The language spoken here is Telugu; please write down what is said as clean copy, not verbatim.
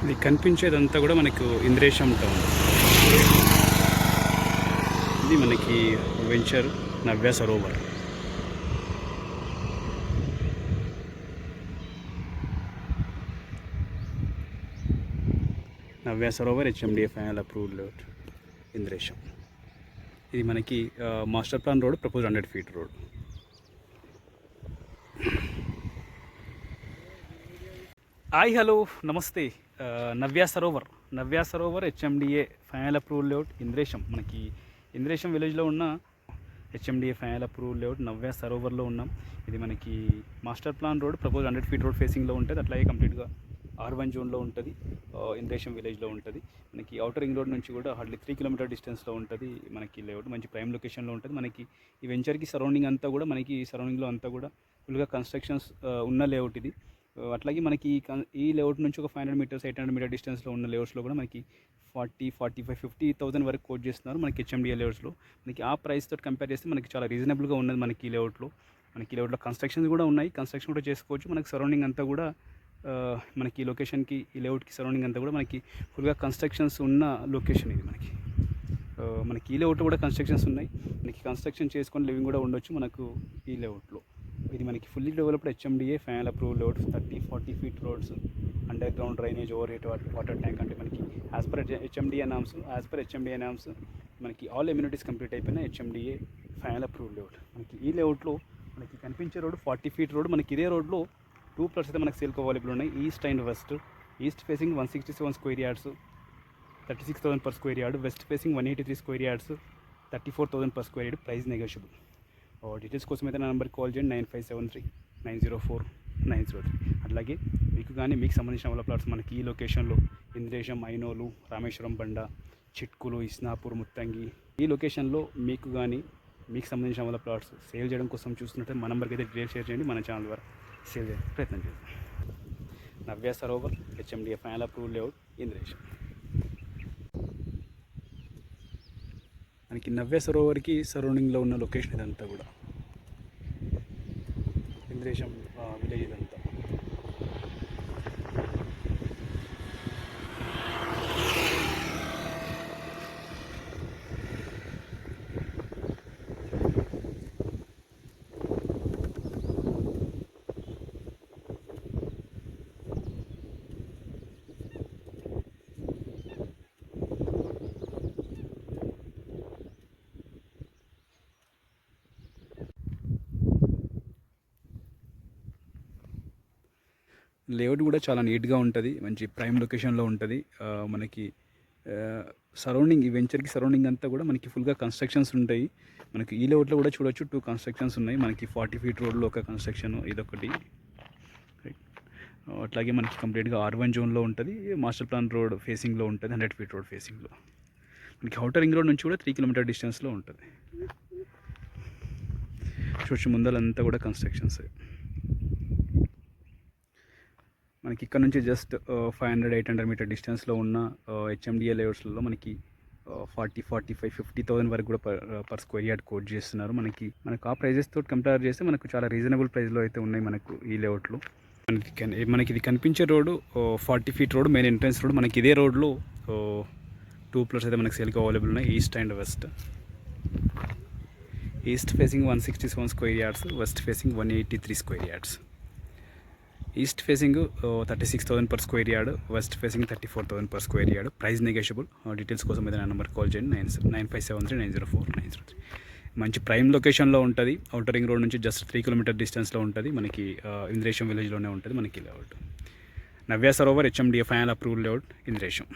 ఇది కనిపించేదంతా కూడా మనకు ఇంద్రేశం టౌన్. ఇది మనకి venture Navya Sarovar. Navya Sarovar HMDA final approved layout Indresham. ఇది మనకి master plan road, propose 100 feet road. Hi, hello, namaste. Navya Sarovar HMDA final approved layout Indresham. మనకి ఇంద్రేశం విలేజ్లో ఉన్న HMDA final approved layout Navya సరోవర్లో ఉన్నాం. ఇది మనకి master plan road, propose 100 feet road ఫేసింగ్లో ఉంటుంది. అట్లాగే కంప్లీట్గా R1 జోన్లో ఉంటుంది. ఇంద్రేశం విలేజ్లో ఉంటుంది. మనకి అవుటర్ రింగ్ రోడ్ నుంచి కూడా హార్డ్లీ 3 kilometer డిస్టెన్స్లో ఉంటుంది. మనకి లేఅవుట్ మంచి ప్రైమ్ లొకేషన్లో ఉంటుంది. మనకి ఈ వెంచర్కి సరౌండింగ్ అంతా కూడా మనకి సరౌండింగ్లో అంతా కూడా ఫుల్గా కన్స్ట్రక్షన్స్ ఉన్న లేఅవుట్ ఇది. అట్లాగే మనకి ఈ లేఅవుట్ నుంచి ఒక 500 meters 800 meter డిస్టెన్స్లో ఉన్న లేఅవుట్స్లో కూడా మనకి 40, 45, 50,000 వరకు కోట్ చేస్తున్నారు మనకి హెచ్ఎండిఏ లేఅవుట్స్లో. మనకి ఆ ప్రైస్ తోటి కంపేర్ చేస్తే మనకి చాలా రీజనబుల్గా ఉన్నది మనకి ఈ లేఅవుట్లో. మనకి ఈ లేఅవుట్లో కన్స్ట్రక్షన్స్ కూడా ఉన్నాయి, కన్స్ట్రక్షన్ కూడా చేసుకోవచ్చు. మనకి సరౌండింగ్ అంతా కూడా మనకి ఈ లొకేషన్కి, ఈ లేఅవుట్కి సరౌండింగ్ అంతా కూడా మనకి ఫుల్గా కన్స్ట్రక్షన్స్ ఉన్న లొకేషన్ ఇది. మనకి ఈ లేఅవుట్లో కూడా కన్స్ట్రక్షన్స్ ఉన్నాయి. మనకి కన్స్ట్రక్షన్ చేసుకొని లివింగ్ కూడా ఉండొచ్చు మనకు ఈ లేఅవుట్లో. ఇది మనకి fully developed HMDA final approved layout. 30-40 feet roads, under ground drainage, over head water tank. అంటే మనకి యాజ్ పర్ హెచ్ఎండిఏ నామ్స్ మనకి ఆల్ ఎమ్యూనిటీస్ కంప్లీట్ అయిపోయిన హెచ్ఎండిఏ ఫైనల్ అప్రూవ్డ్ లేఅవుట్. మనకి ఈ లేఅవుట్లో మనకి కనిపించే రోడ్ 40 feet రోడ్. మనకి ఇదే రోడ్లో 2 plots అయితే మనకి సేల్కి అవైలబుల్ ఉన్నాయి. East and west. East facing 167 square yards, 36,000 per square yard. West facing 183 square yards, 34,000 per square yard. Price negotiable. Details కోసం అయితే నా నెంబర్కి కాల్ చేయండి, 9573-904-903. అట్లాగే మీకు సంబంధించిన వాళ్ళ ప్లాట్స్ మనకి ఈ లొకేషన్లో ఇంద్రేశం, ఐనోలు, రామేశ్వరం బండ, చిట్కులు, ఇస్నాపూర్, ముత్తంగి, ఈ లొకేషన్లో మీకు సంబంధించిన వాళ్ళ ప్లాట్స్ సేల్ చేయడం కోసం చూస్తున్నట్టు మా నెంబర్కి అయితే డీటెయిల్స్ షేర్ చేయండి. మన ఛానల్ ద్వారా సేల్ చేయడానికి ప్రయత్నం చేద్దాం. Navya Sarovar HMDA final approved layout Indresham. మనకి నవ్య సరోవర్కి సరౌండింగ్లో ఉన్న లొకేషన్ ఇదంతా కూడా ఇంద్రేశం విలేజ్ ఇదంతా. లేఅవుట్ కూడా చాలా నీట్గా ఉంటుంది, మంచి ప్రైమ్ లొకేషన్లో ఉంటుంది. మనకి సరౌండింగ్, ఈ వెంచర్కి సరౌండింగ్ అంతా కూడా మనకి ఫుల్గా కన్స్ట్రక్షన్స్ ఉంటాయి. మనకి ఈ లేఅవుట్లో కూడా చూడొచ్చు 2 కన్స్ట్రక్షన్స్ ఉన్నాయి. మనకి 40 feet రోడ్లో ఒక కన్స్ట్రక్షన్, ఇదొకటి. అట్లాగే మనకి కంప్లీట్గా R1 జోన్లో ఉంటుంది. మాస్టర్ ప్లాన్ రోడ్ ఫేసింగ్లో ఉంటుంది, 100 feet రోడ్ ఫేసింగ్లో. మనకి అవుటర్ రింగ్ రోడ్ నుంచి కూడా 3 kilometer డిస్టెన్స్లో ఉంటుంది. చూడొచ్చు ముందరంతా కూడా కన్స్ట్రక్షన్స్. మనకి ఇక్కడ నుంచి జస్ట్ 500-800 meter డిస్టెన్స్లో ఉన్న హెచ్ఎండిఏ లేఅవుట్స్లో మనకి 40, 45, 50,000 వరకు కూడా పర్ స్క్వేర్ యార్డ్ కోట్ చేస్తున్నారు. మనకు ఆ ప్రైజెస్ తోటి కంపేర్ చేస్తే మనకు చాలా రీజనబుల్ ప్రైస్లో అయితే ఉన్నాయి మనకు ఈ లేఅవుట్లో. మనకి ఇది కనిపించే road 40 feet road, main entrance road. మనకి ఇదే రోడ్లో 2 plots అయితే మనకి సేల్కి అవైలబుల్ ఉన్నాయి, east and west. East facing 167 square yards, west facing 183 square yards. East facing 36,000 per square yard, west facing 34,000 per square yard. Price negotiable. Details కోసం ఏదైనా నెంబర్ కాల్ చేయండి, 9573-904-903. మంచి ప్రైమ్ లొకేషన్లో ఉంటుంది. అవుటర్ రింగ్ రోడ్ నుంచి జస్ట్ 3 kilometer డిస్టెన్స్లో ఉంటుంది. మనకి ఇంద్రేశం విలేజ్లోనే ఉంటుంది మనకి layout. Navya Sarovar HMDA final approved layout Indresham.